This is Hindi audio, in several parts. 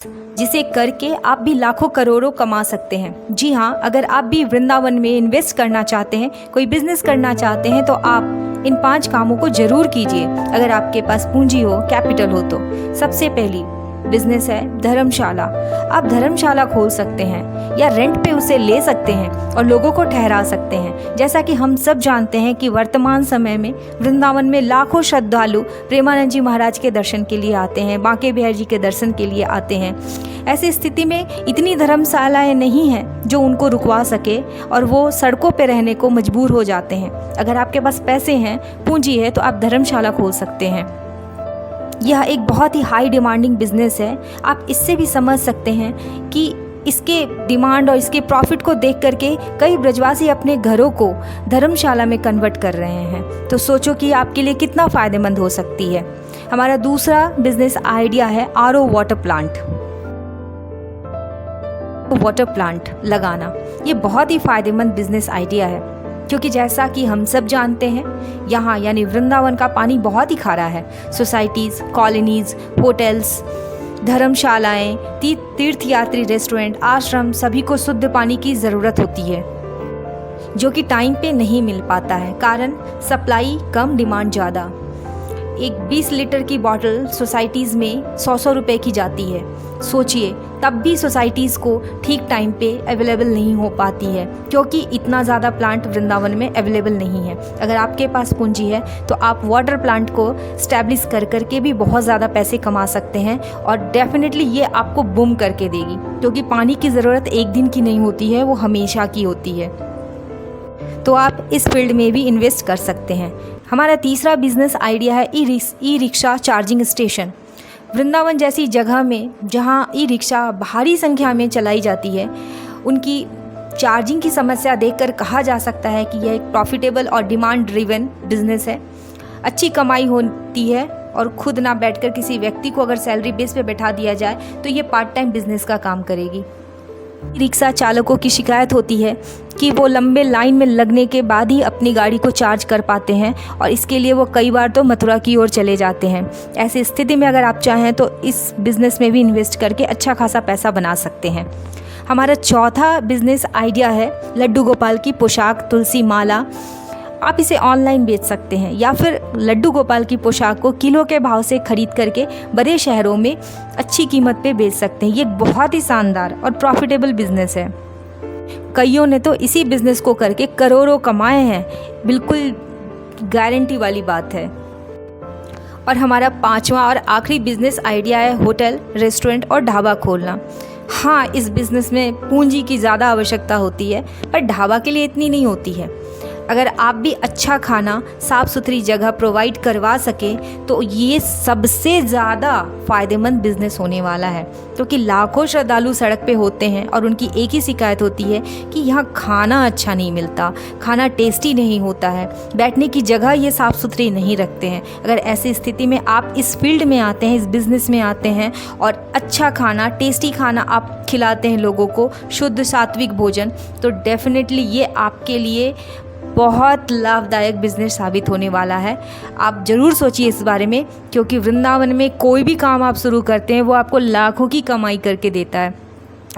जिसे करके आप भी लाखों करोड़ों कमा सकते हैं। जी हाँ, अगर आप भी वृंदावन में इन्वेस्ट करना चाहते हैं, कोई बिजनेस करना चाहते हैं, तो आप इन 5 कामों को जरूर कीजिए। अगर आपके पास पूंजी हो, कैपिटल हो तो सबसे पहली बिजनेस है धर्मशाला। आप धर्मशाला खोल सकते हैं या रेंट पे उसे ले सकते हैं और लोगों को ठहरा सकते हैं। जैसा कि हम सब जानते हैं कि वर्तमान समय में वृंदावन में लाखों श्रद्धालु प्रेमानंद जी महाराज के दर्शन के लिए आते हैं, बांके बिहारी जी के दर्शन के लिए आते हैं। ऐसी स्थिति में इतनी धर्मशालाएं नहीं हैं जो उनको रुकवा सके और वो सड़कों पे रहने को मजबूर हो जाते हैं। अगर आपके पास पैसे हैं, पूंजी है, तो आप धर्मशाला खोल सकते हैं। यह एक बहुत ही हाई डिमांडिंग बिजनेस है। आप इससे भी समझ सकते हैं कि इसके डिमांड और इसके प्रॉफिट को देख करके कई ब्रजवासी अपने घरों को धर्मशाला में कन्वर्ट कर रहे हैं। तो सोचो कि आपके लिए कितना फ़ायदेमंद हो सकती है। हमारा दूसरा बिजनेस आइडिया है आरओ वाटर प्लांट लगाना। ये बहुत ही फ़ायदेमंद बिजनेस आइडिया है, क्योंकि जैसा कि हम सब जानते हैं, यहाँ यानी वृंदावन का पानी बहुत ही खारा है। सोसाइटीज़, कॉलोनीज़, होटल्स, धर्मशालाएं, तीर्थयात्री रेस्टोरेंट, आश्रम, सभी को शुद्ध पानी की ज़रूरत होती है, जो कि टाइम पे नहीं मिल पाता है। कारण सप्लाई कम, डिमांड ज़्यादा। एक 20 लीटर की बॉटल सोसाइटीज़ में 100 रुपये की जाती है। सोचिए, तब भी सोसाइटीज़ को ठीक टाइम पे अवेलेबल नहीं हो पाती है, क्योंकि इतना ज़्यादा प्लांट वृंदावन में अवेलेबल नहीं है। अगर आपके पास पूंजी है तो आप वाटर प्लांट को स्टैब्लिश कर करके भी बहुत ज़्यादा पैसे कमा सकते हैं, और डेफिनेटली ये आपको बूम करके देगी, क्योंकि पानी की ज़रूरत एक दिन की नहीं होती है, वो हमेशा की होती है। तो आप इस फील्ड में भी इन्वेस्ट कर सकते हैं। हमारा तीसरा बिजनेस आइडिया है e rickshaw charging station. Vrindavan जैसी जगह में जहां ई रिक्शा भारी संख्या में चलाई जाती है, उनकी चार्जिंग की समस्या देखकर कहा जा सकता है कि यह एक प्रॉफिटेबल और डिमांड ड्रिवन बिजनेस है। अच्छी कमाई होती है, और खुद ना बैठकर किसी व्यक्ति को अगर सैलरी बेस पे बैठा दिया जाए तो ये पार्ट टाइम बिजनेस का काम करेगी। रिक्शा चालकों की शिकायत होती है कि वो लंबे लाइन में लगने के बाद ही अपनी गाड़ी को चार्ज कर पाते हैं, और इसके लिए वो कई बार तो मथुरा की ओर चले जाते हैं। ऐसी स्थिति में अगर आप चाहें तो इस बिज़नेस में भी इन्वेस्ट करके अच्छा खासा पैसा बना सकते हैं। हमारा चौथा बिज़नेस आइडिया है लड्डू गोपाल की पोशाक, तुलसी माला। आप इसे ऑनलाइन बेच सकते हैं, या फिर लड्डू गोपाल की पोशाक को किलो के भाव से खरीद करके बड़े शहरों में अच्छी कीमत पे बेच सकते हैं। ये बहुत ही शानदार और प्रॉफिटेबल बिजनेस है। कईयों ने तो इसी बिजनेस को करके करोड़ों कमाए हैं, बिल्कुल गारंटी वाली बात है। और हमारा पांचवा और आखिरी बिजनेस आइडिया है होटल, रेस्टोरेंट और ढाबा खोलना। हाँ, इस बिज़नेस में पूंजी की ज़्यादा आवश्यकता होती है, पर ढाबा के लिए इतनी नहीं होती है। अगर आप भी अच्छा खाना, साफ़ सुथरी जगह प्रोवाइड करवा सकें तो ये सबसे ज़्यादा फ़ायदेमंद बिजनेस होने वाला है, क्योंकि लाखों श्रद्धालु सड़क पे होते हैं और उनकी एक ही शिकायत होती है कि यहाँ खाना अच्छा नहीं मिलता, खाना टेस्टी नहीं होता है, बैठने की जगह ये साफ़ सुथरी नहीं रखते हैं। अगर ऐसी स्थिति में आप इस फील्ड में आते हैं, इस बिज़नेस में आते हैं और अच्छा खाना, टेस्टी खाना आप खिलाते हैं लोगों को, शुद्ध सात्विक भोजन, तो डेफिनेटली ये आपके लिए बहुत लाभदायक बिजनेस साबित होने वाला है। आप ज़रूर सोचिए इस बारे में, क्योंकि वृंदावन में कोई भी काम आप शुरू करते हैं वो आपको लाखों की कमाई करके देता है।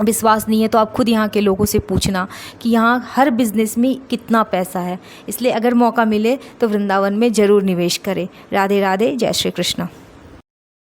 विश्वास नहीं है तो आप खुद यहाँ के लोगों से पूछना कि यहाँ हर बिज़नेस में कितना पैसा है। इसलिए अगर मौका मिले तो वृंदावन में ज़रूर निवेश करें। राधे राधे, जय श्री कृष्ण।